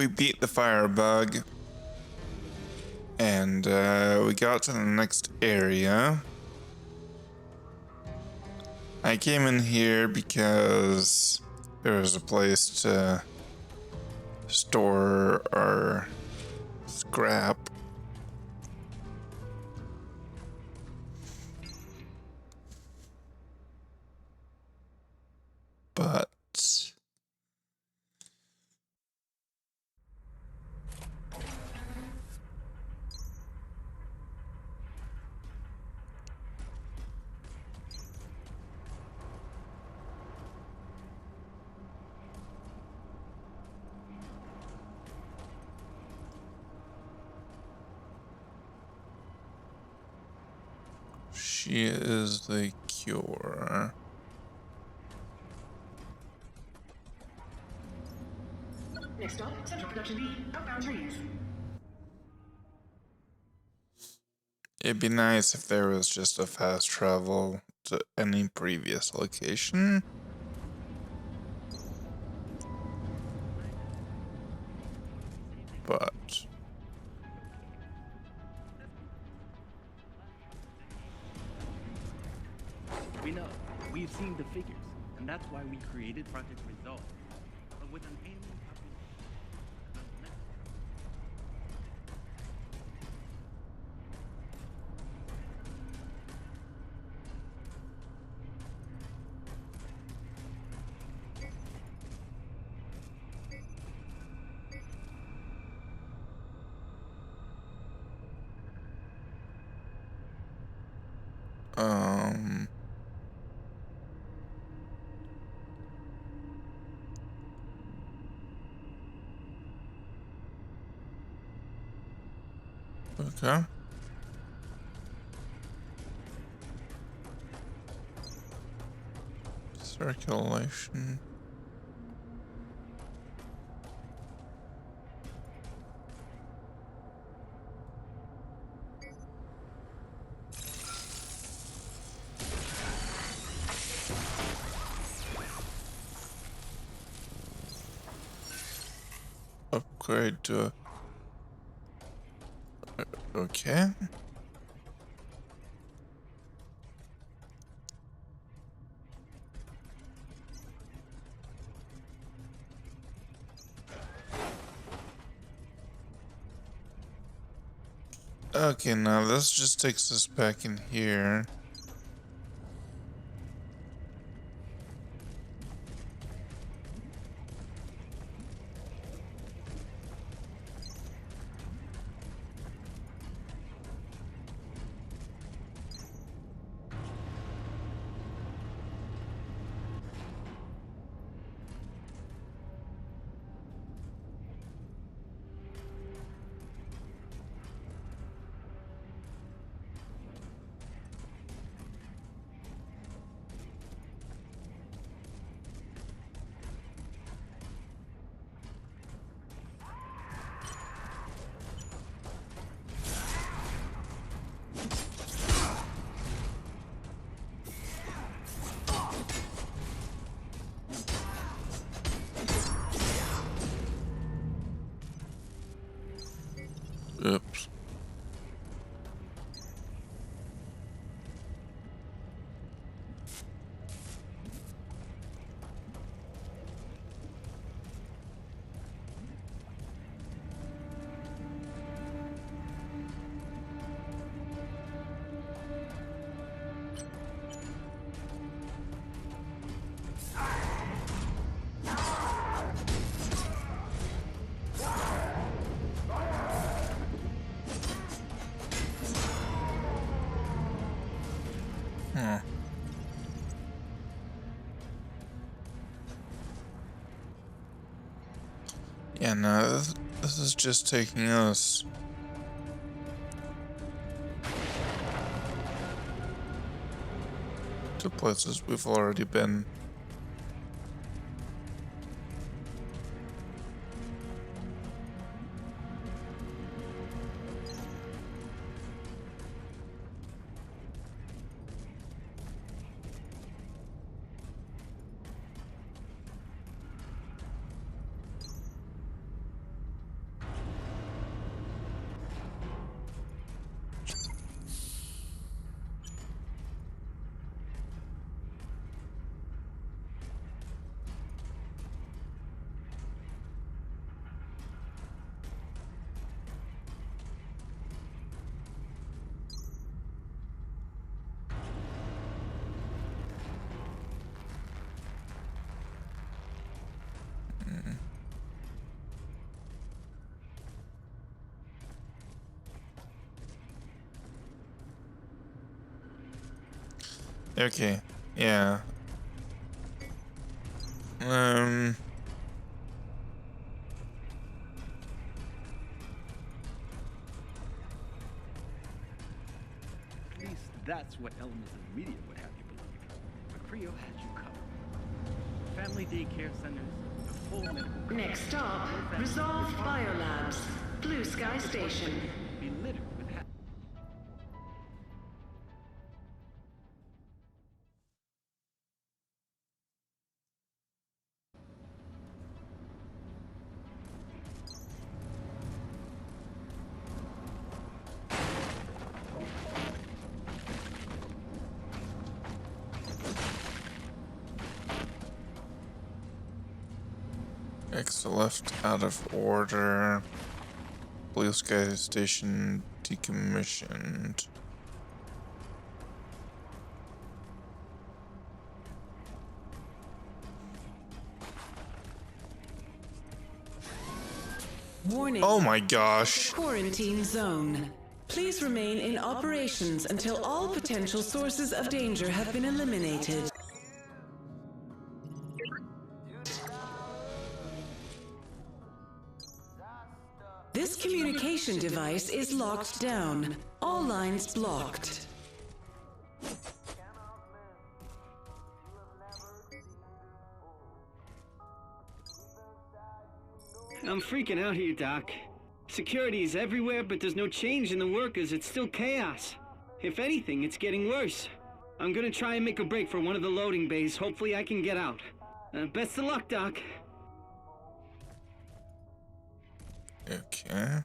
We beat the Firebug, and we got to the next area. I came in here because there was a place to store our scrap. But she is the cure. Next stop, Central Production B, outbound trains. It'd be nice if there was just a fast travel to any previous location. But we know. We've seen the figures, and that's why we created Project Result. But with an alien okay. Circulation. Upgrade to okay. Okay, now this just takes us back in here. Oops. Huh. Yeah, no, this is just taking us to places we've already been. Okay, yeah. At least that's what elements of the media would have you believe. But Creo has you covered. Family daycare centers, the full medical. Next stop, Resolved Biolabs, Blue Sky Station. Be littered with Exit left out of order. Blue Sky Station decommissioned. Warning. Oh my gosh. Quarantine zone. Please remain in operations until all potential sources of danger have been eliminated. This communication device is locked down. All lines blocked. I'm freaking out here, Doc. Security is everywhere, but there's no change in the workers. It's still chaos. If anything, it's getting worse. I'm gonna try and make a break for one of the loading bays. Hopefully I can get out. Best of luck, Doc. Okay.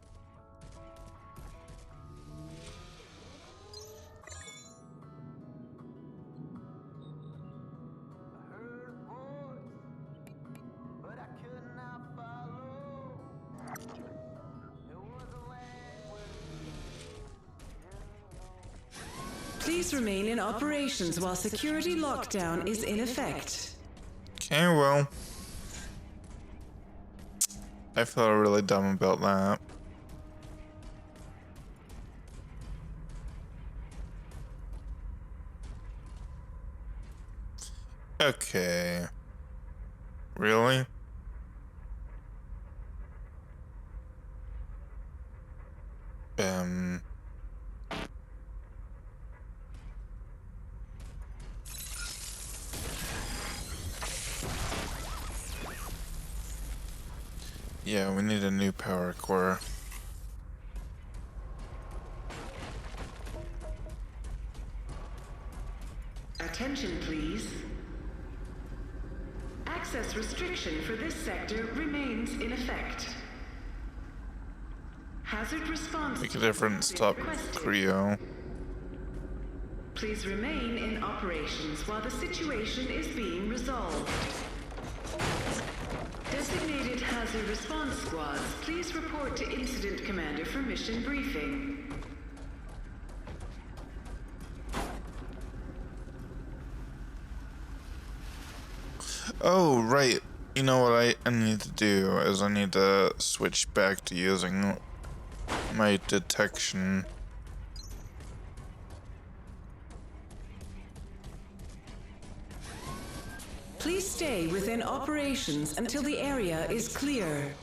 Please remain in operations while security lockdown is in effect. Okay, well. I feel really dumb about that. Okay. Really? Yeah, we need a new power core. Attention, please. Access restriction for this sector remains in effect. Hazard response. Make a difference, stop requested. Creo. Please remain in operations while the situation is being resolved. Designated hazard response squads, please report to Incident Commander for mission briefing. Oh, right. You know what I need to do is I need to switch back to using my detection. Please stay within operations until the area is clear.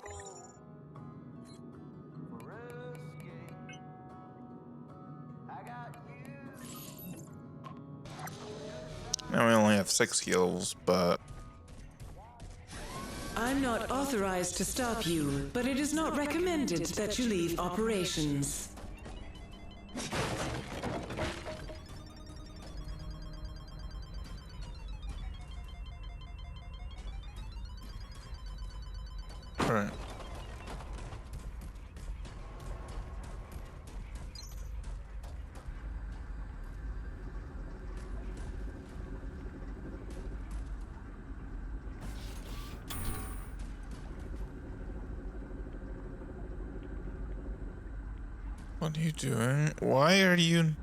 Now we only have 6 heals, but I'm not authorized to stop you, but it is not recommended that you leave operations. alright. What are you doing? Why are you...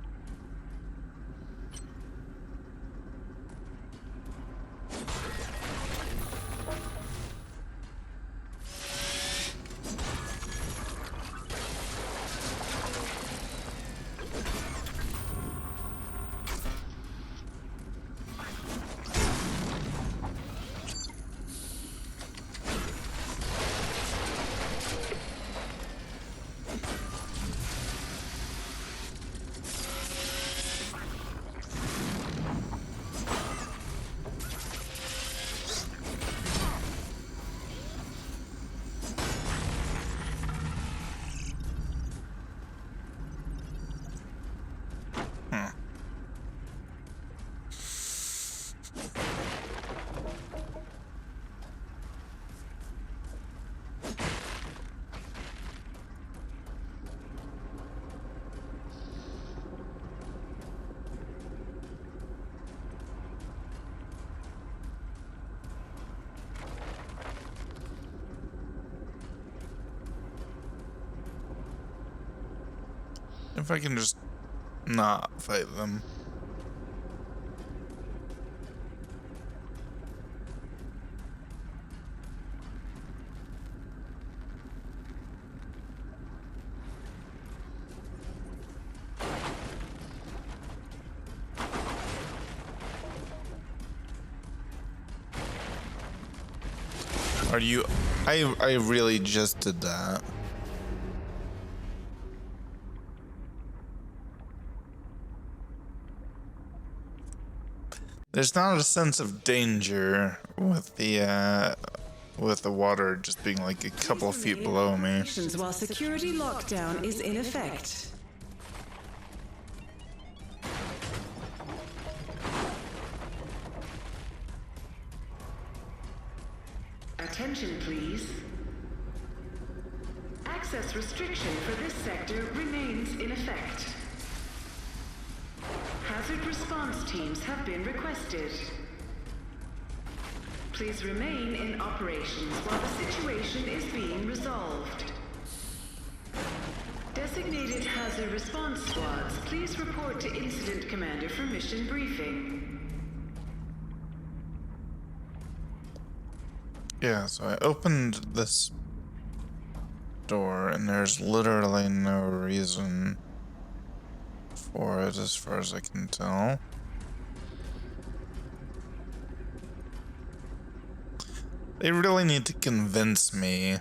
If I can just not fight them. Are you... I really just did that. There's not a sense of danger with the water just being like a couple of feet below me. While security lockdown is in effect. Attention, please. Access restriction for this sector remains in effect. Hazard response teams have been requested. Please remain in operations while the situation is being resolved. Designated hazard response squads, please report to Incident Commander for mission briefing. Yeah, so I opened this door and there's literally no reason for it as far as I can tell. They really need to convince me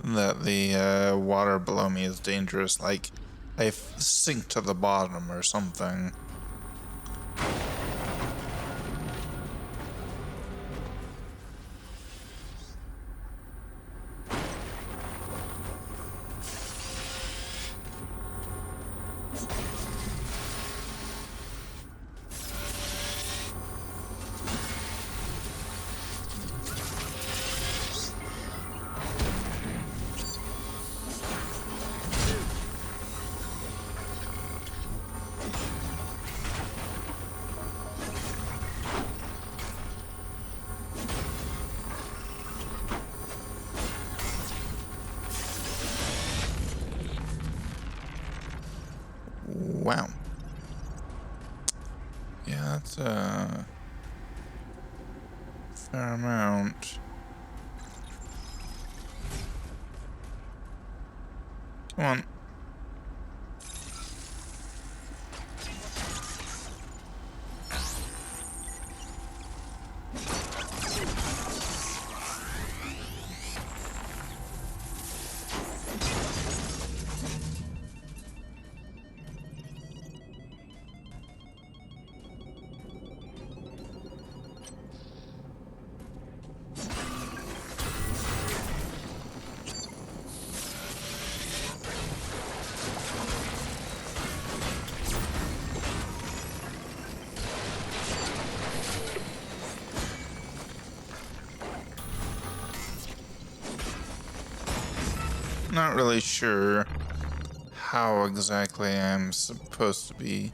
that the water below me is dangerous, like I sink to the bottom or something. Wow. Yeah, that's a fair amount. Come on. Not really sure how exactly I'm supposed to be.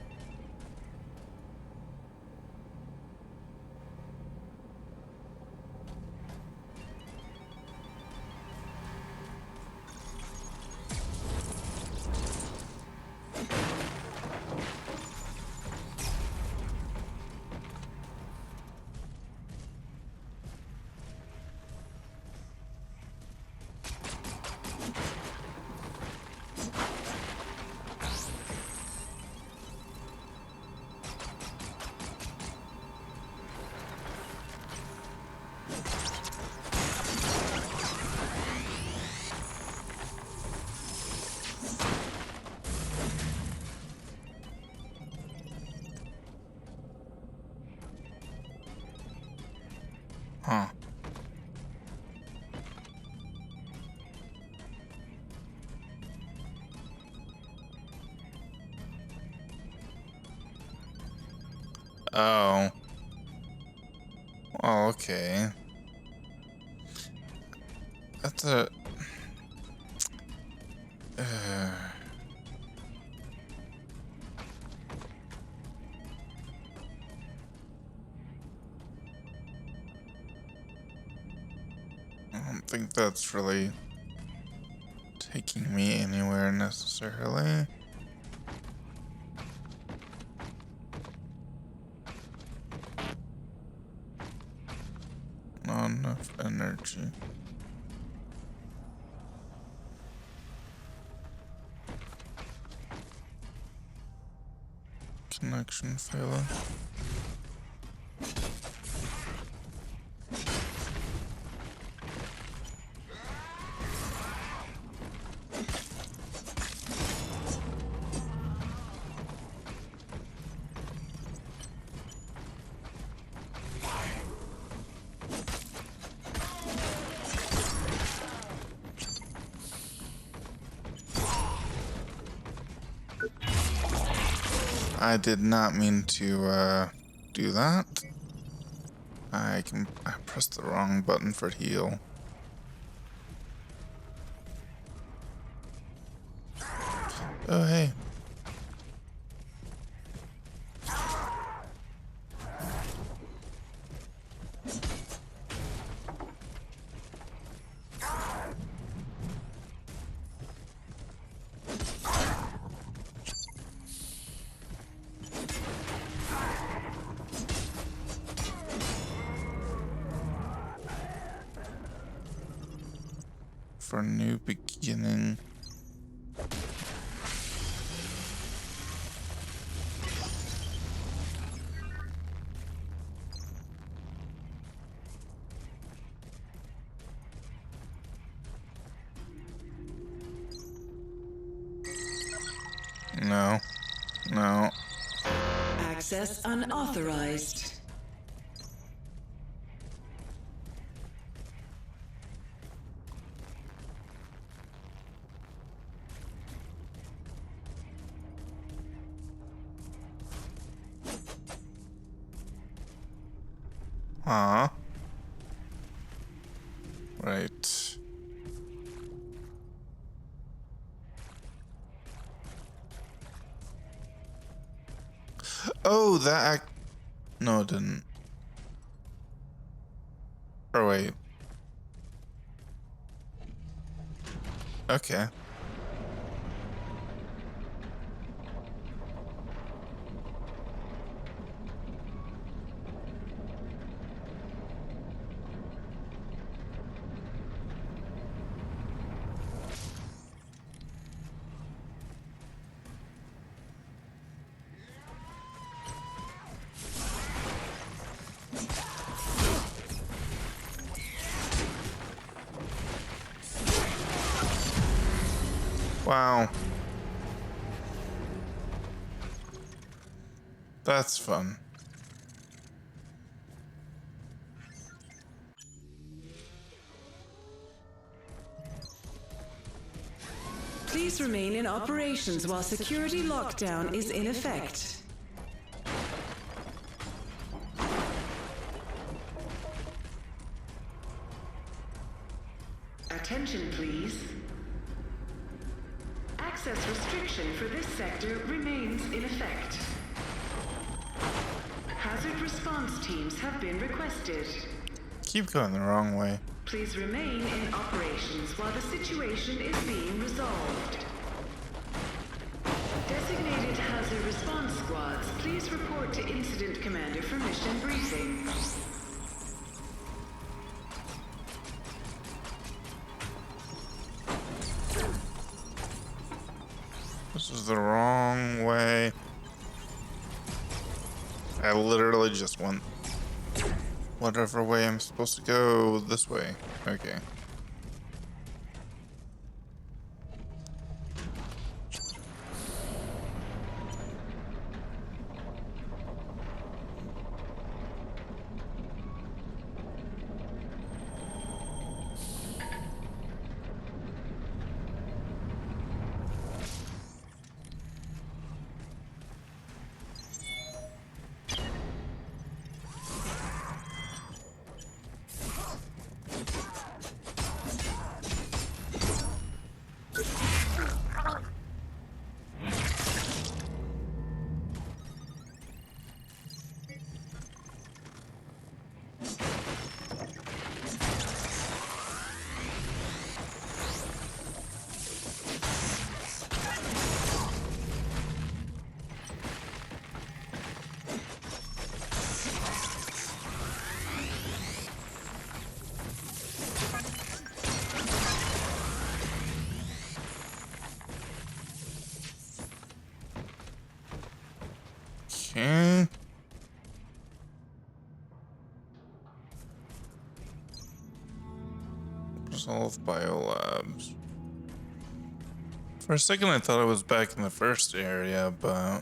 Huh. Oh. Oh, okay. That's a... I don't think that's really taking me anywhere necessarily. Not enough energy. Connection failing. I did not mean to do that. I pressed the wrong button for heal. Oh hey. For a new beginning. No. No. Access unauthorized. Huh? Right. Oh, that no, it didn't. Or wait. Okay. Wow. That's fun. Please remain in operations while security lockdown is in effect. Attention, please. Access restriction for this sector remains in effect. Hazard response teams have been requested. Keep going the wrong way. Please remain in operations while the situation is being resolved. Designated hazard response squads, please report to Incident Commander for mission briefing. This is the wrong way. I literally just went whatever way I'm supposed to go this way. Okay. Okay. Resolve biolabs. For a second I thought I was back in the first area, but...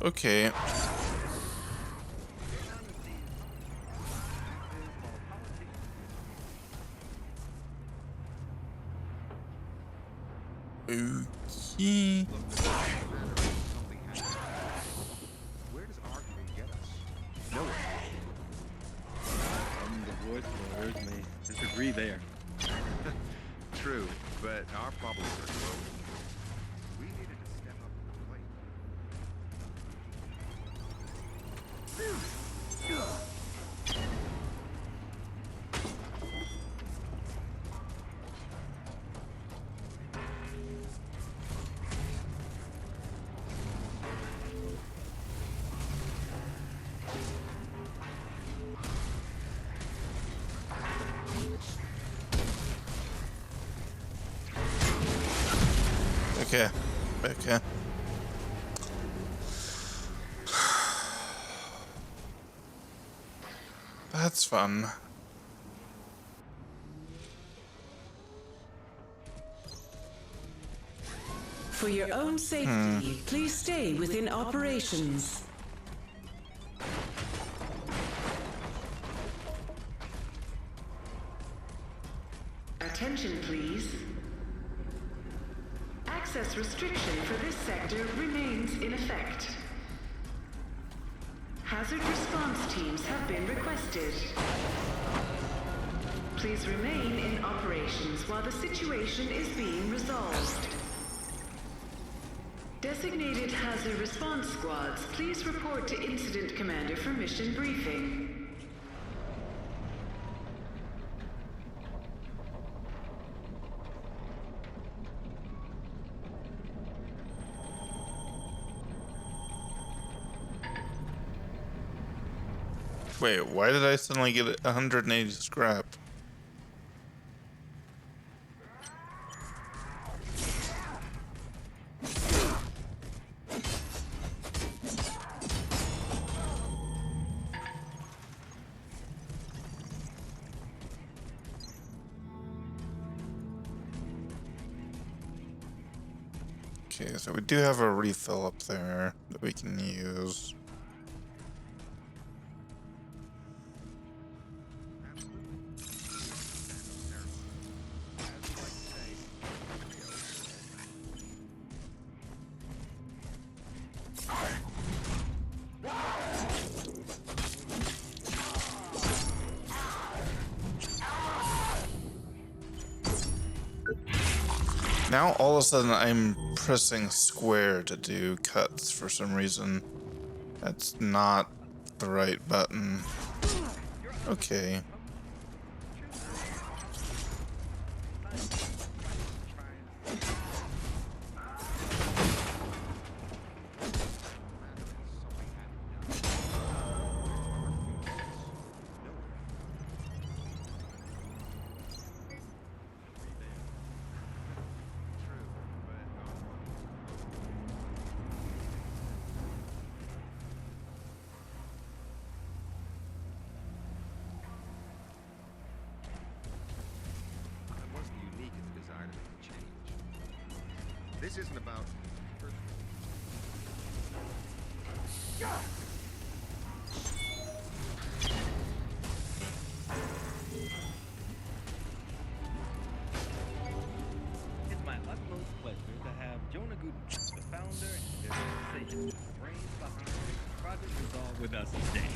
Okay. Okay. Where does arguing get us? Nowhere. The voice lowers may disagree there. True, but our problems are global. We needed to step up to the plate. Okay. Okay. That's fun. For your own safety, please stay within operations. Attention, please. Access restriction for this sector remains in effect. Hazard response teams have been requested. Please remain in operations while the situation is being resolved. Designated hazard response squads, please report to Incident Commander for mission briefing. Wait, why did I suddenly get 180 scrap? Okay, so we do have a refill up there that we can use. Now all of a sudden I'm pressing square to do cuts for some reason. That's not the right button. Okay. This isn't about... It's my utmost pleasure to have Jonah Guten, the founder and business brains behind Project Resolve, with us today.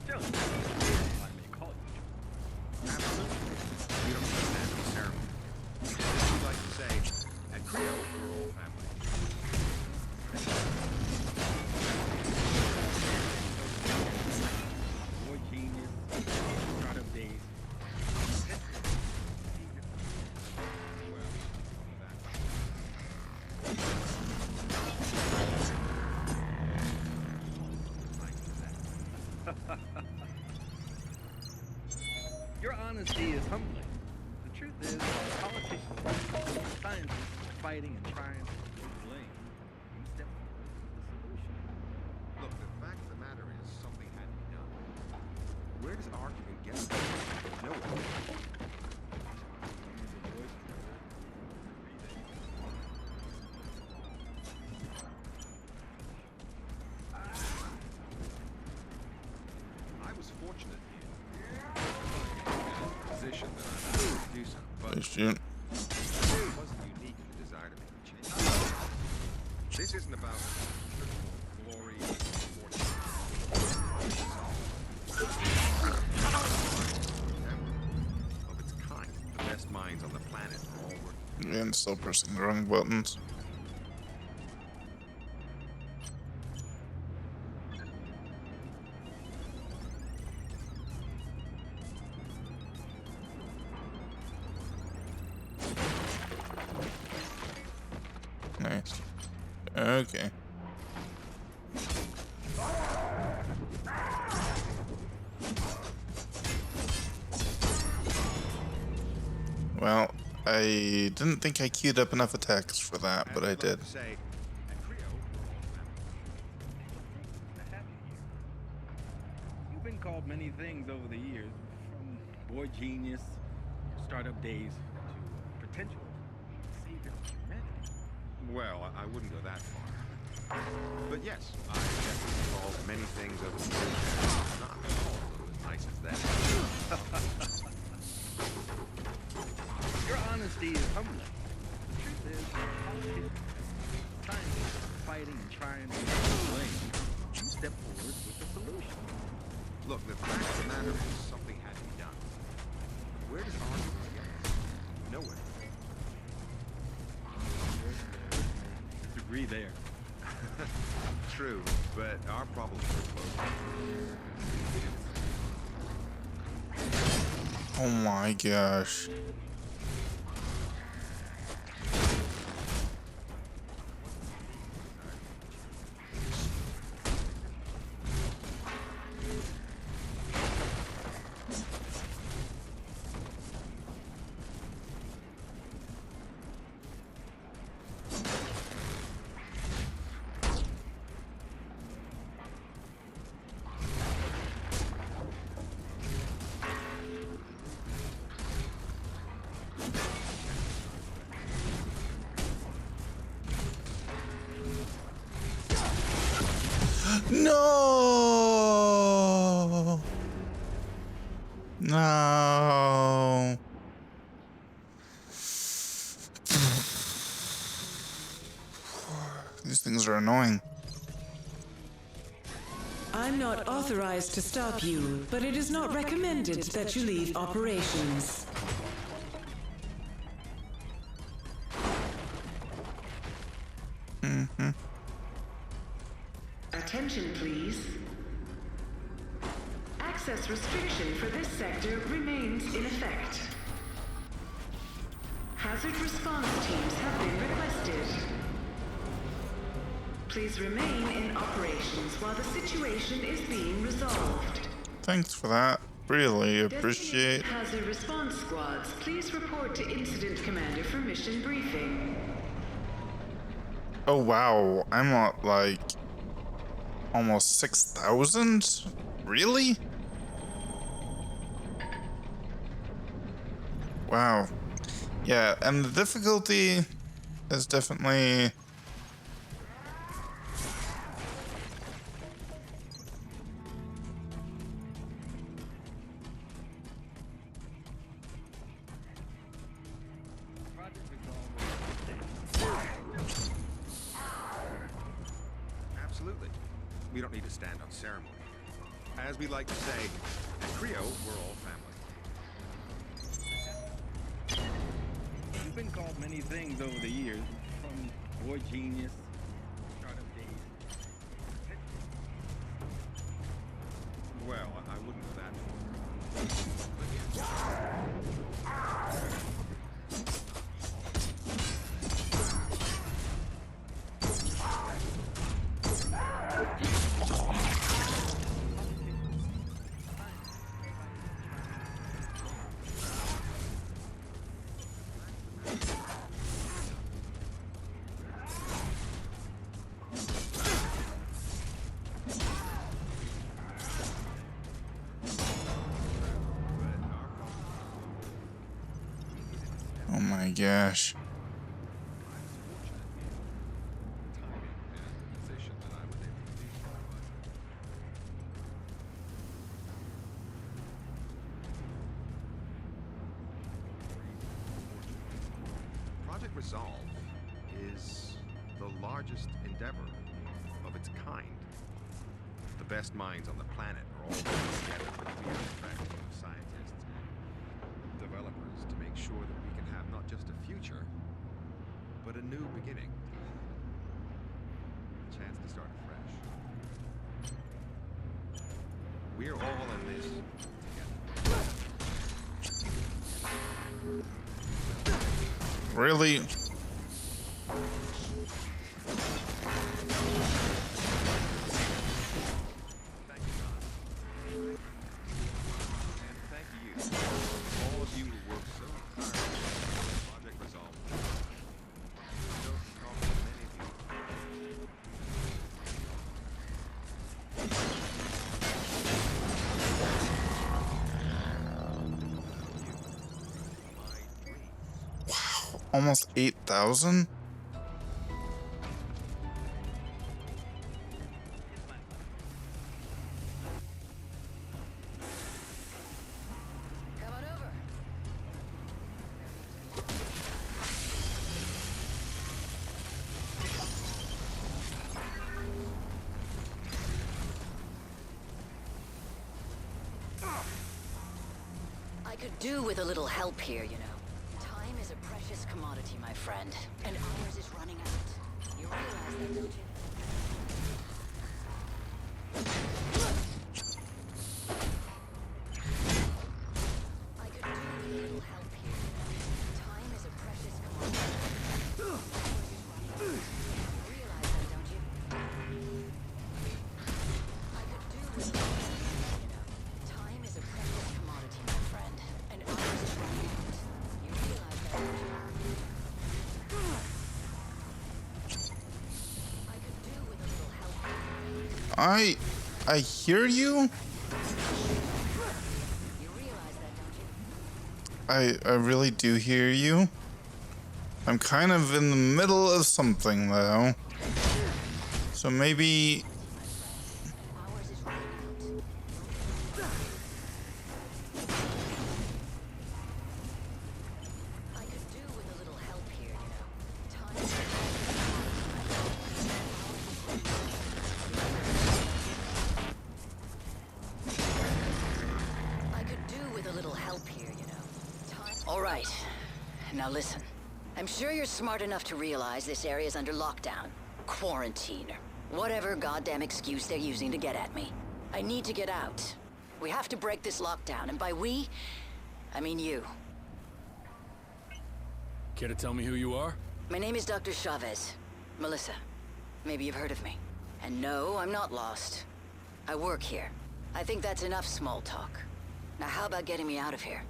Jonah, if I may call you Jonah. Absolutely. You don't understand the ceremony. As we like to say, at Creo, we're all family. honesty is humbling. The truth is, politicians, scientists are fighting and trying to blame. You step forward with the solution. Look, the fact of the matter is something had to be done. Where does argument get us? Nowhere. I was fortunate in a position that I was able to do something, but Nice shoot. it wasn't unique in the desire to make a change. This isn't about glory or of its kind. The best minds on the planet are all working. And still pressing the wrong buttons. Nice. Okay. Well, I didn't think I queued up enough attacks for that, but I did. Say, at Creo, we're all family. To have you here. You've been called many things over the years, from boy genius, startup days, to potential savior of humanity. Well, I wouldn't go that far. But yes, I definitely called many things over the years. Not all as nice as that. Your honesty is humbling. The truth is, politicians, scientists are fighting and trying to blame. You step forward with the solution. Look, the fact of the matter is something had to be done. Where does argument get us? Nowhere. Disagree there. True, but our problems are close. Oh my gosh. No! No! These things are annoying. I'm not authorized to stop you, but it is not recommended that you leave operations. Attention, please. Access restriction for this sector remains in effect. Hazard response teams have been requested. Please remain in operations while the situation is being resolved. Thanks for that. Really appreciate. Designated hazard response squads, please report to Incident Commander for mission briefing. Oh wow, I'm at like almost 6,000? Really? Wow. Yeah, and the difficulty is definitely Absolutely. We don't need to stand on ceremony. As we like to say, at Creo, we're all family. You've been called many things over the years, from boy genius, startup days. Well, I wouldn't go that far. my gosh. I was fortunate in the timing and the position that I was able to do so, but Project Resolve is the largest endeavor of its kind. The best minds on the planet are all working together with a clear direction of scientists and developers to make sure that we can have not just a future, but a new beginning. A chance to start afresh. We're all in this together. Really? Thank you, God. And thank you, all of you who worked so tirelessly on Project Resolve. I know from talking to many of you. My dreams. Almost 8,000? Come on over. I could do with a little help here, you know. Time is a precious commodity, my friend, and ours is running out. You realize that, don't you? I could do with a little help here, you know. Time is a precious commodity. Ours is running out. You realize that, don't you? I could do with a little help here, you know. Time is a precious commodity, my friend, and ours is running out. You realize that, don't you? I could do with a little help here. I hear you? You realize that, don't you? I really do hear you. I'm kind of in the middle of something though. So maybe Ours is running out. I could do with a little help here, you know. Time is I could do with a little help here, you know. Time. All right. Now listen. I'm sure you're smart enough to realize this area's under lockdown, quarantine, or whatever goddamn excuse they're using to get at me. I need to get out. We have to break this lockdown, and by we, I mean you. Care to tell me who you are? My name is Dr. Chavez. Melissa. Maybe you've heard of me. And no, I'm not lost. I work here. I think that's enough small talk. Now how about getting me out of here?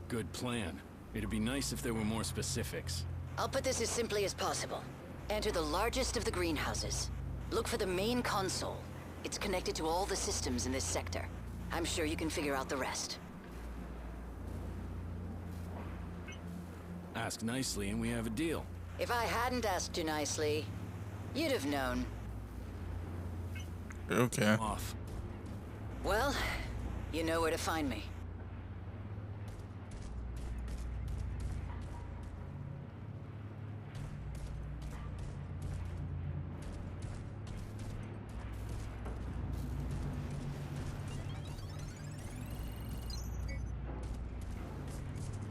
Good plan. It'd be nice if there were more specifics. I'll put this as simply as possible. Enter the largest of the greenhouses. Look for the main console. It's connected to all the systems in this sector. I'm sure you can figure out the rest. Ask nicely and we have a deal. If I hadn't asked you nicely, you'd have known. okay. Off. Well, you know where to find me.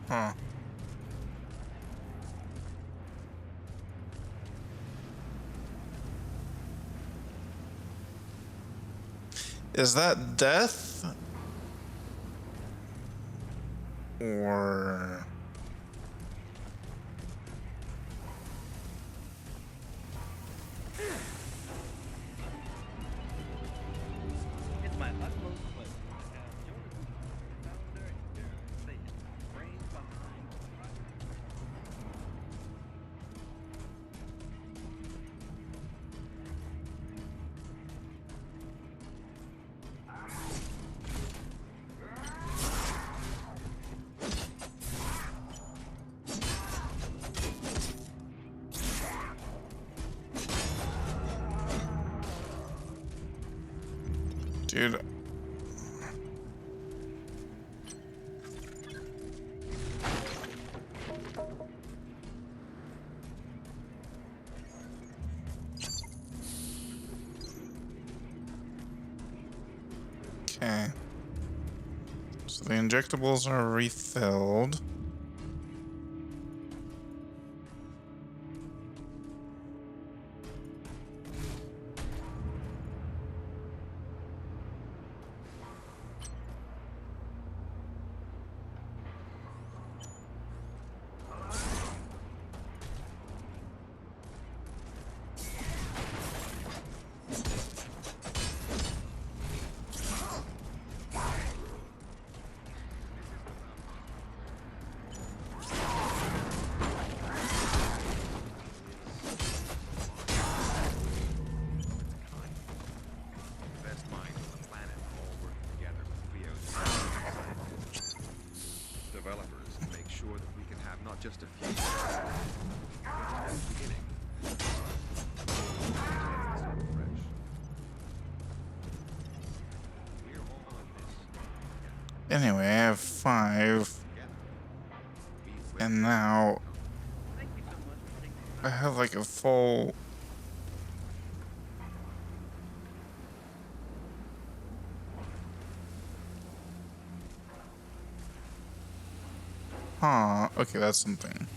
Huh. Is that death? Or... It's my utmost pleasure to have Jonah Goodman, the founder and dare I say it, brains behind Project. Dude. Okay. So the injectables are refilled. Developers make sure that we can have not just a few at the beginning. Fresh. We're all in this. Anyway, I have 5. And now I have like a full... Huh, okay, that's something.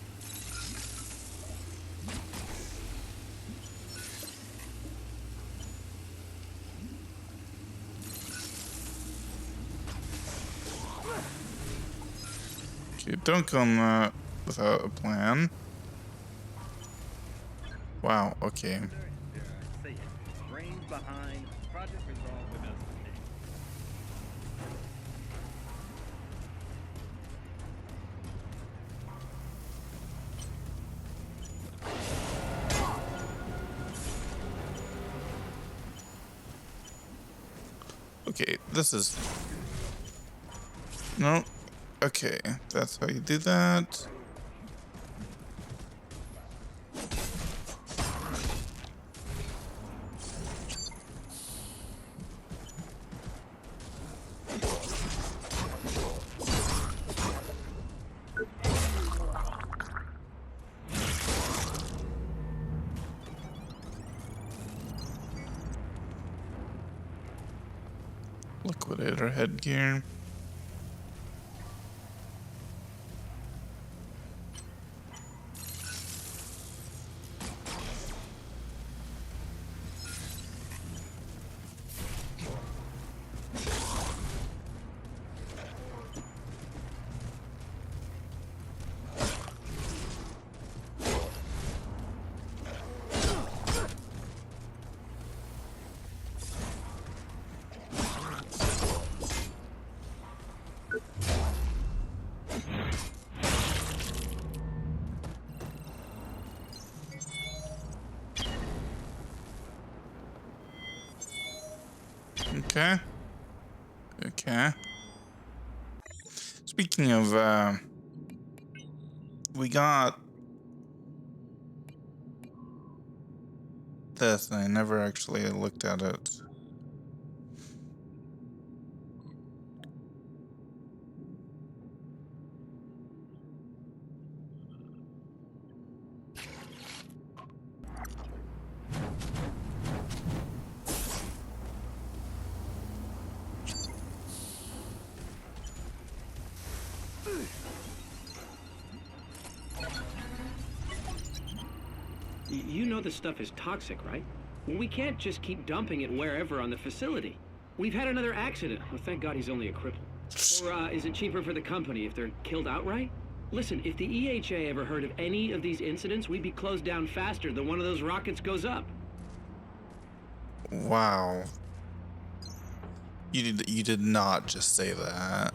Okay, don't come without a plan. Wow, okay. Say it. Brains behind. Project resolved with us today. Okay, this is... No. Okay, that's how you do that. Liquidator headgear. Okay. Okay. Speaking of, we got this, and I never actually looked at it. You know this stuff is toxic, right? We can't just keep dumping it wherever on the facility. We've had another accident. Well, thank God he's only a cripple. Or is it cheaper for the company if they're killed outright? Listen, if the EHA ever heard of any of these incidents, we'd be closed down faster than one of those rockets goes up. Wow. You did not just say that.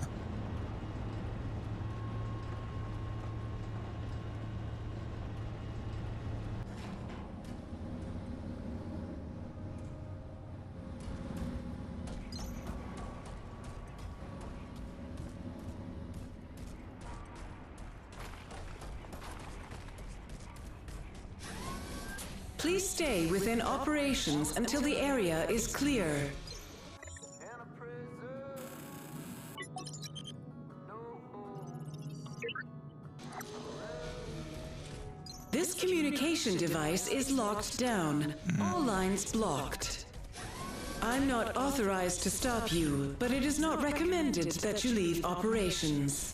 Please stay within operations until the area is clear. communication device is locked down. All lines blocked. I'm not authorized to stop you, but it is not recommended that you leave operations.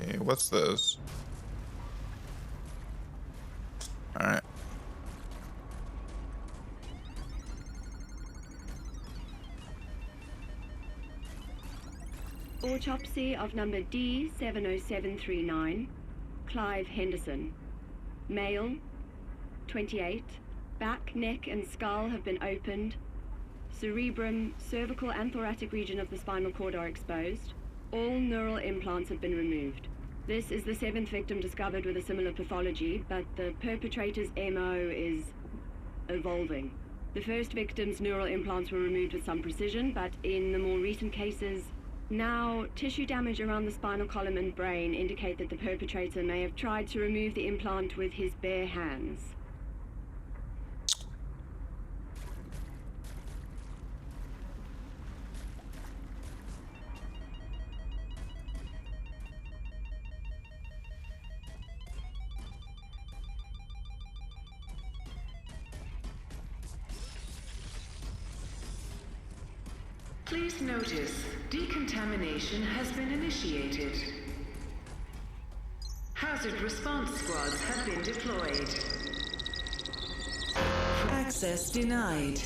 Okay, what's this? Alright. Autopsy of number D70739, Clive Henderson. Male, 28. Back, neck, and skull have been opened. Cerebrum, cervical, and thoracic region of the spinal cord are exposed. All neural implants have been removed. This is the 7th victim discovered with a similar pathology, but the perpetrator's MO is evolving. The first victim's neural implants were removed with some precision, but in the more recent cases, now tissue damage around the spinal column and brain indicate that the perpetrator may have tried to remove the implant with his bare hands. Please notice, decontamination has been initiated. Hazard response squads have been deployed. Access denied.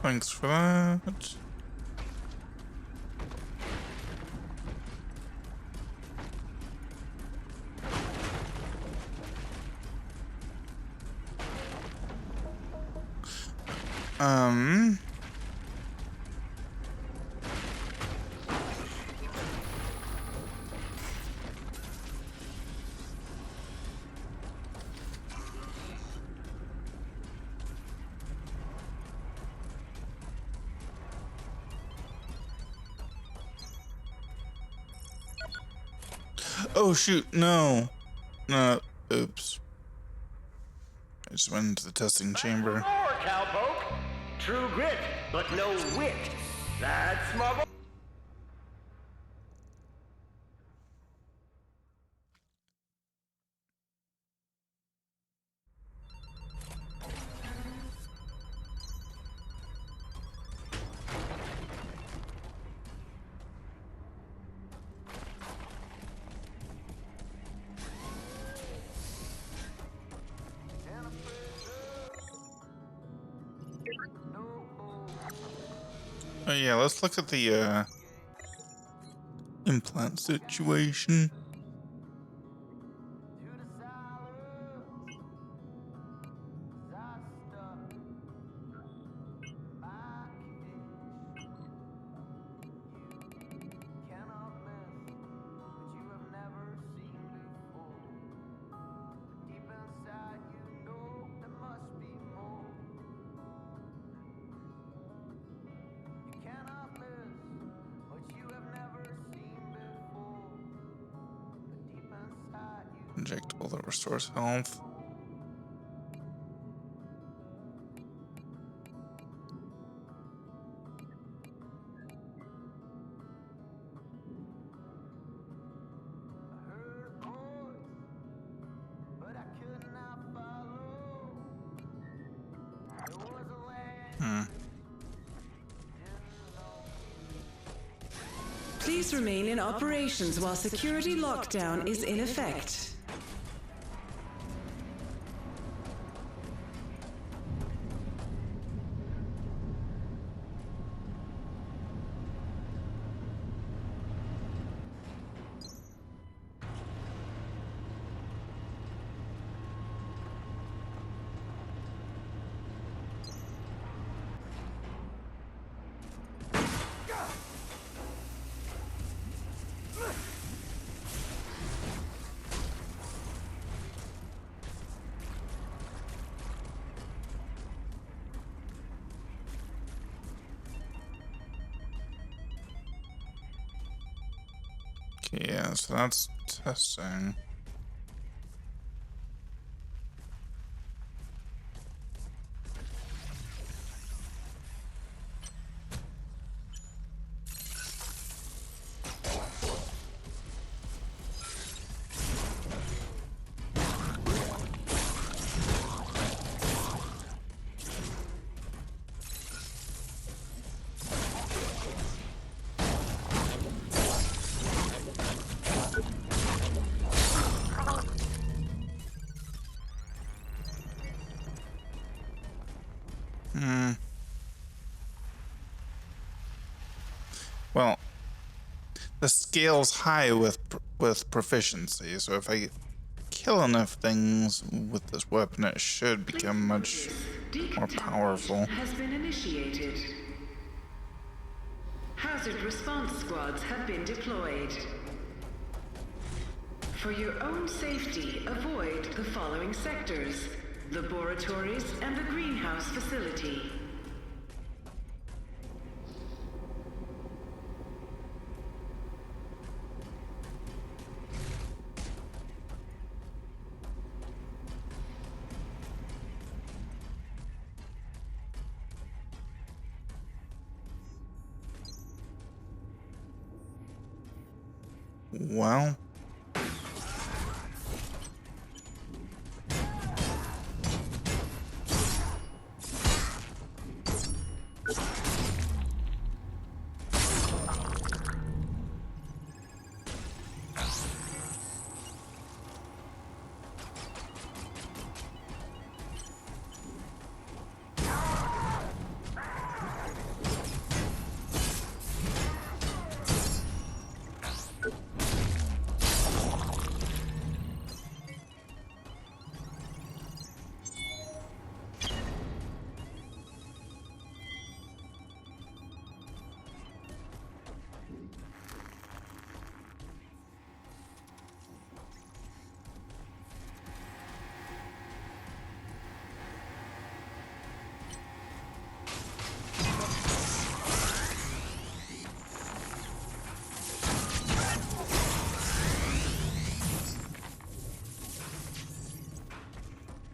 Thanks for that. Oh shoot, no. Oops. I just went into the testing chamber. More cowpoke. True grit, but no wit. That's my boy. Oh yeah, let's look at the implant situation. Injectable that restores health. Please remain in operations while security lockdown is in effect. Yeah, so that's testing. Well, the scale's high with proficiency, so if I kill enough things with this weapon, it should become much more powerful. Has been initiated. Hazard response squads have been deployed. For your own safety, avoid the following sectors: laboratories and the greenhouse facility.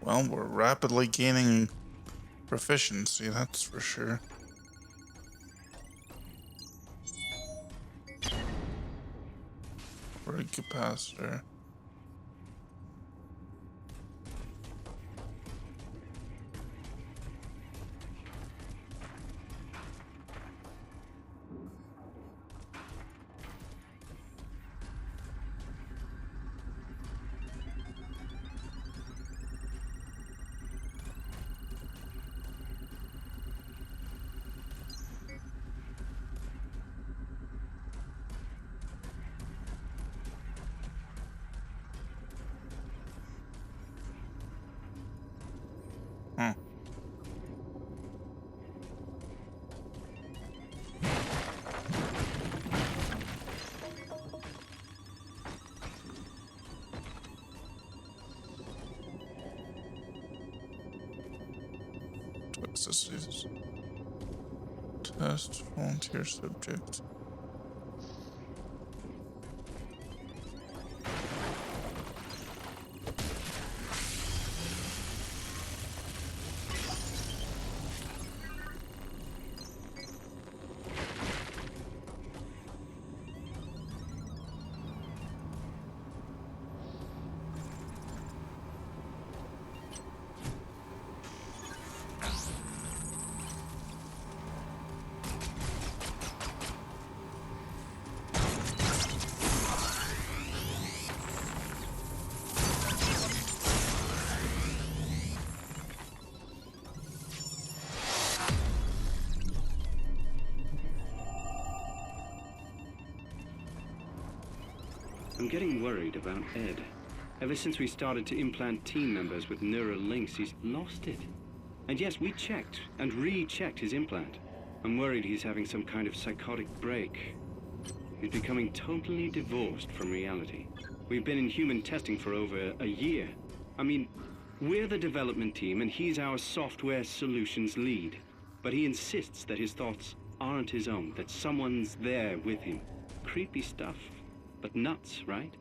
Well, we're rapidly gaining proficiency, that's for sure. Word capacitor. Huh. Toxicities. Test volunteer subject. I'm getting worried about Ed. Ever since we started to implant team members with neural links, he's lost it. And yes, we checked and rechecked his implant. I'm worried he's having some kind of psychotic break. He's becoming totally divorced from reality. We've been in human testing for over a year. I mean, we're the development team and he's our software solutions lead. But he insists that his thoughts aren't his own, that someone's there with him. Creepy stuff. but nuts, right?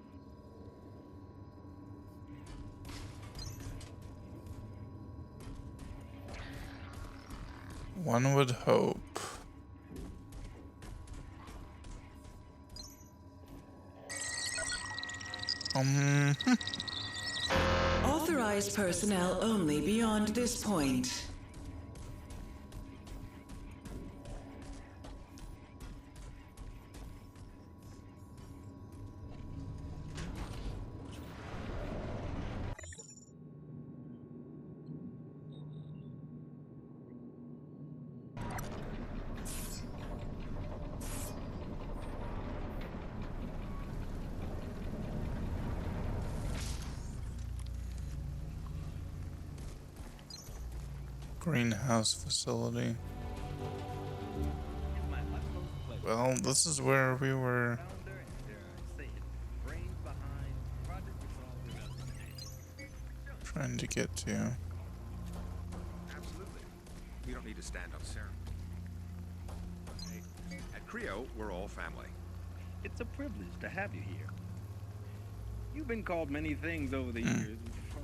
One would hope. Authorized personnel only beyond this point. Greenhouse facility. It's my utmost pleasure. Well, this is where we were Founder and say it, brains behind Project Resolve with us today. trying to get to. Absolutely. You don't need to stand up, sir. At Creo, we're all family. It's a privilege to have you here. You've been called many things over the years, from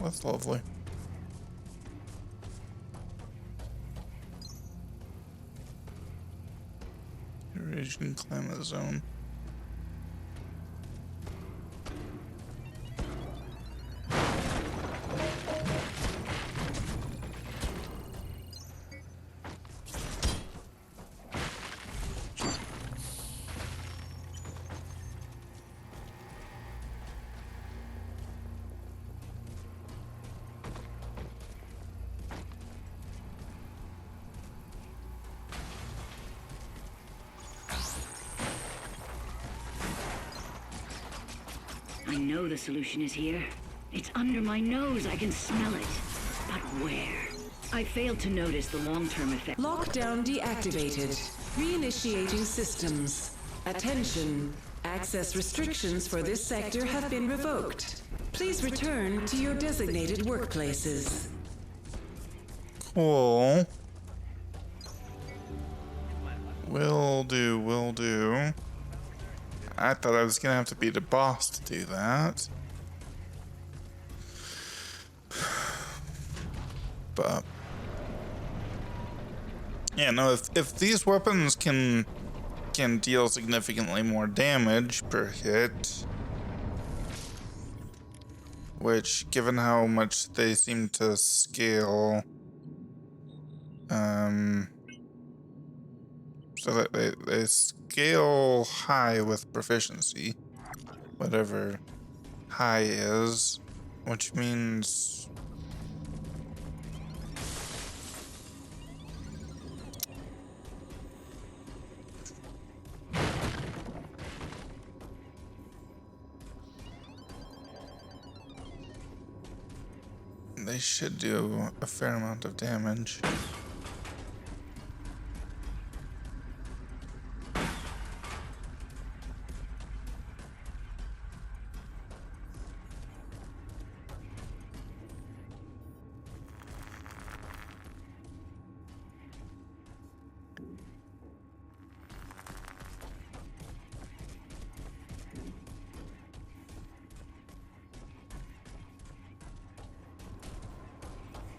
That's lovely. Region climate zone. I know the solution is here. It's under my nose. I can smell it. But where? I failed to notice the long-term effect. Lockdown deactivated. Reinitiating systems. Attention. Access restrictions for this sector have been revoked. Please return to your designated workplaces. Cool. Will do, will do. I thought I was gonna have to be the boss to do that. But yeah, no, if these weapons can deal significantly more damage per hit, which given how much they seem to scale, so that they scale high with proficiency, whatever high is, which means they should do a fair amount of damage.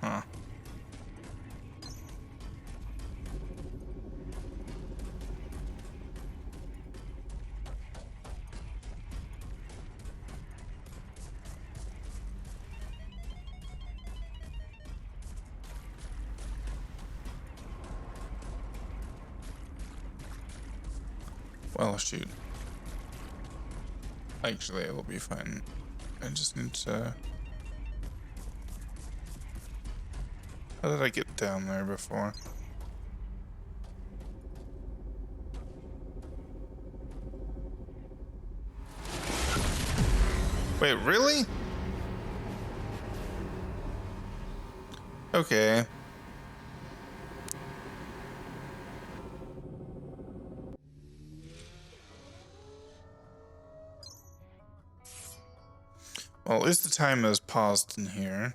Huh. Well, shoot. Actually, it will be fine. I just need to... How did I get down there before? Wait, really? Okay. Well, at least the time is paused in here.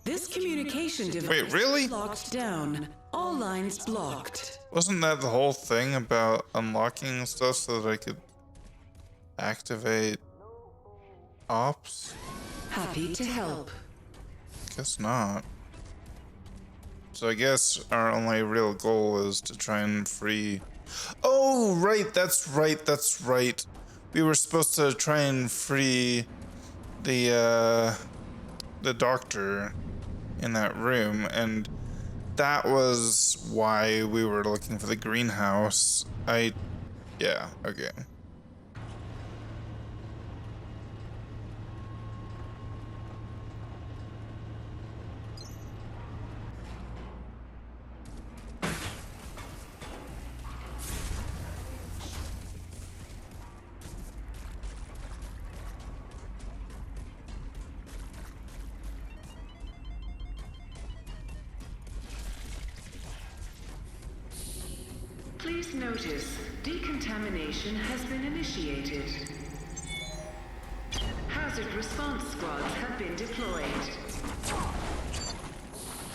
This communication device Wait, really? is locked down. All lines blocked. Wasn't that the whole thing about unlocking stuff so that I could activate ops? Happy to help. Guess not. So I guess our only real goal is to try and free... Oh, right, that's right, that's right. We were supposed to try and free the doctor in that room, and that was why we were looking for the greenhouse. Yeah, okay. Please notice, decontamination has been initiated. Hazard response squads have been deployed.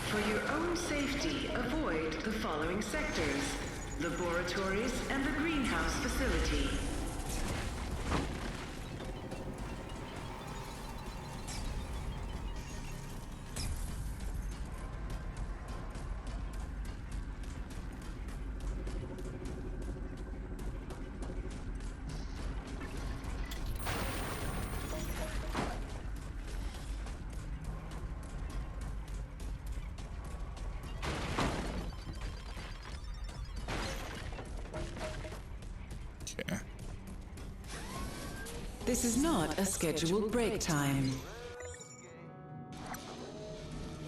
For your own safety, avoid the following sectors: laboratories and the greenhouse facility. Okay. This is not a scheduled break time.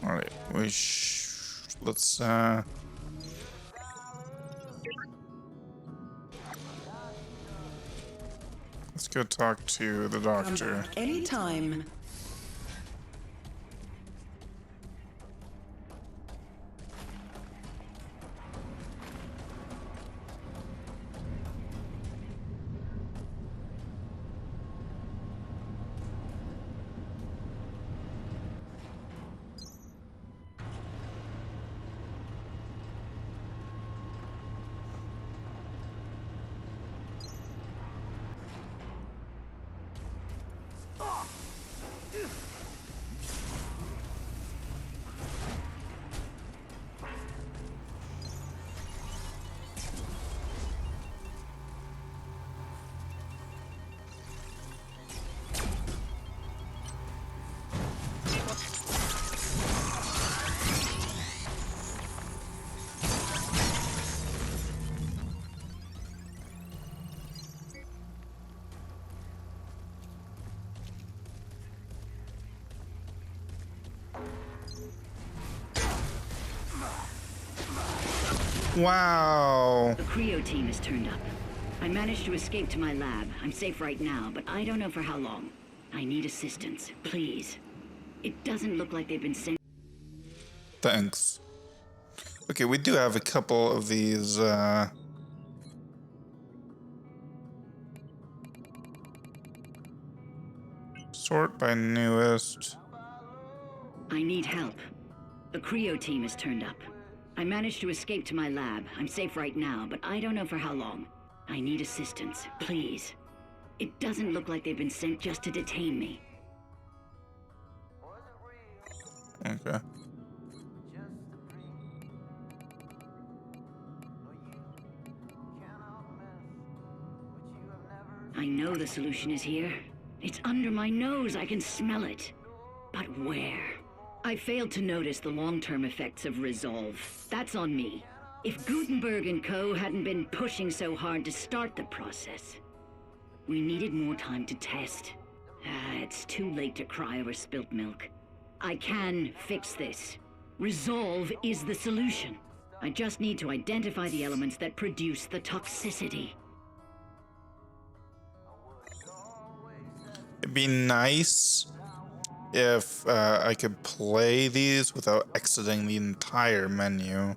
Alright, let's go talk to the doctor. Anytime. Wow. The Creo team has turned up. I managed to escape to my lab. I'm safe right now, but I don't know for how long. I need assistance, please. It doesn't look like they've been sent. Thanks. Okay, we do have a couple of these, sort by newest. I need help. The Creo team has turned up. I managed to escape to my lab. I'm safe right now, but I don't know for how long. I need assistance, please. It doesn't look like they've been sent just to detain me. Okay. I know the solution is here. It's under my nose. I can smell it. But where? I failed to notice the long-term effects of Resolve. That's on me. If Gutenberg and Co. hadn't been pushing so hard to start the process, we needed more time to test. It's too late to cry over spilt milk. I can fix this. Resolve is the solution. I just need to identify the elements that produce the toxicity. It'd be nice if I could play these without exiting the entire menu.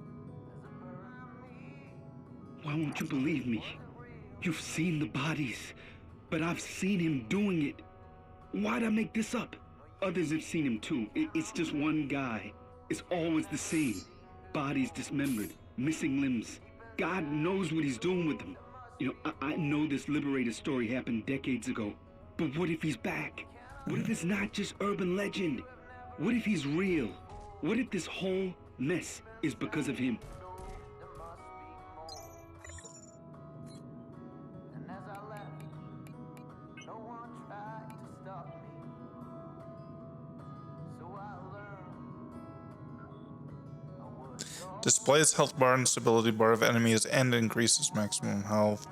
Why won't you believe me? You've seen the bodies, but I've seen him doing it. Why'd I make this up? Others have seen him too. It's just one guy. It's always the same. Bodies dismembered, missing limbs. God knows what he's doing with them. You know, I know this Liberator story happened decades ago. But what if he's back? What if it's not just urban legend? What if he's real? What if this whole mess is because of him? Displays health bar and stability bar of enemies and increases maximum health.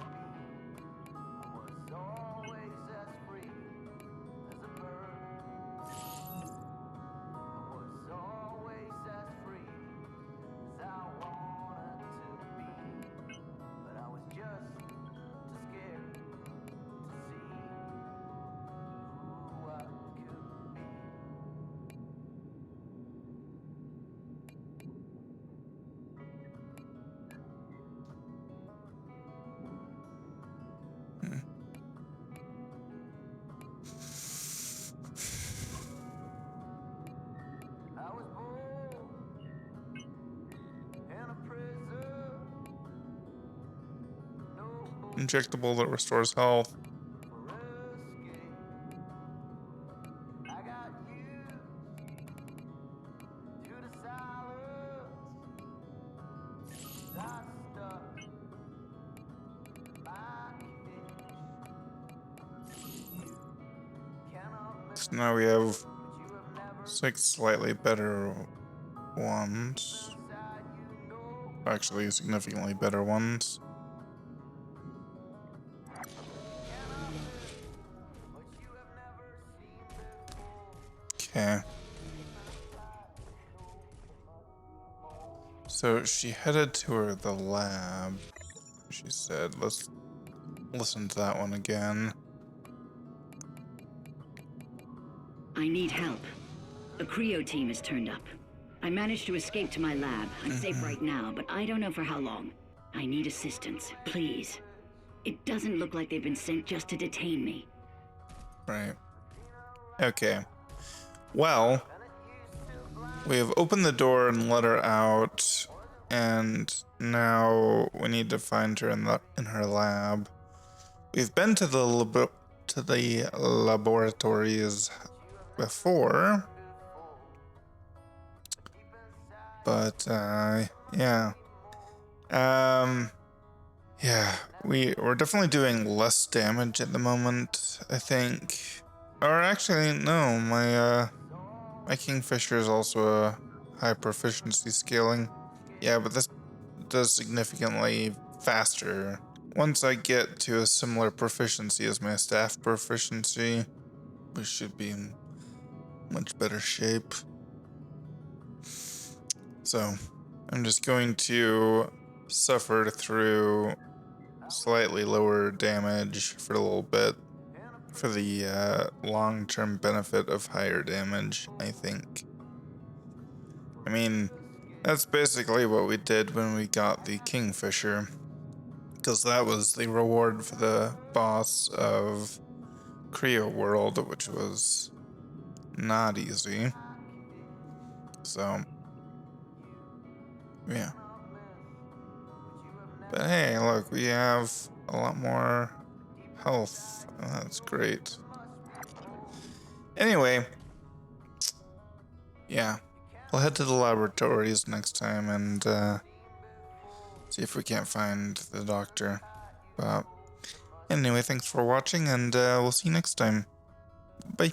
Injectable that restores health. So now we have 6 slightly better ones. Actually, significantly better ones. Okay. So she headed to the lab. She said, let's listen to that one again. I need help. A Creo team has turned up. I managed to escape to my lab. I'm safe right now, but I don't know for how long. I need assistance, please. It doesn't look like they've been sent just to detain me. Right. Okay. Well, we have opened the door and let her out, and now we need to find her in her lab. We've been to the laboratories before, but yeah. Yeah, we're definitely doing less damage at the moment, I think. Or actually, no, my Kingfisher is also a high proficiency scaling. Yeah, but this does significantly faster. Once I get to a similar proficiency as my staff proficiency, we should be in much better shape. So, I'm just going to suffer through slightly lower damage for a little bit for the long-term benefit of higher damage, I think. I mean, that's basically what we did when we got the Kingfisher, because that was the reward for the boss of Creo World, which was not easy. So, yeah. But hey, look, we have a lot more health. Oh, that's great. Anyway, yeah, we'll head to the laboratories next time and see if we can't find the doctor. But anyway, thanks for watching, and we'll see you next time. Bye.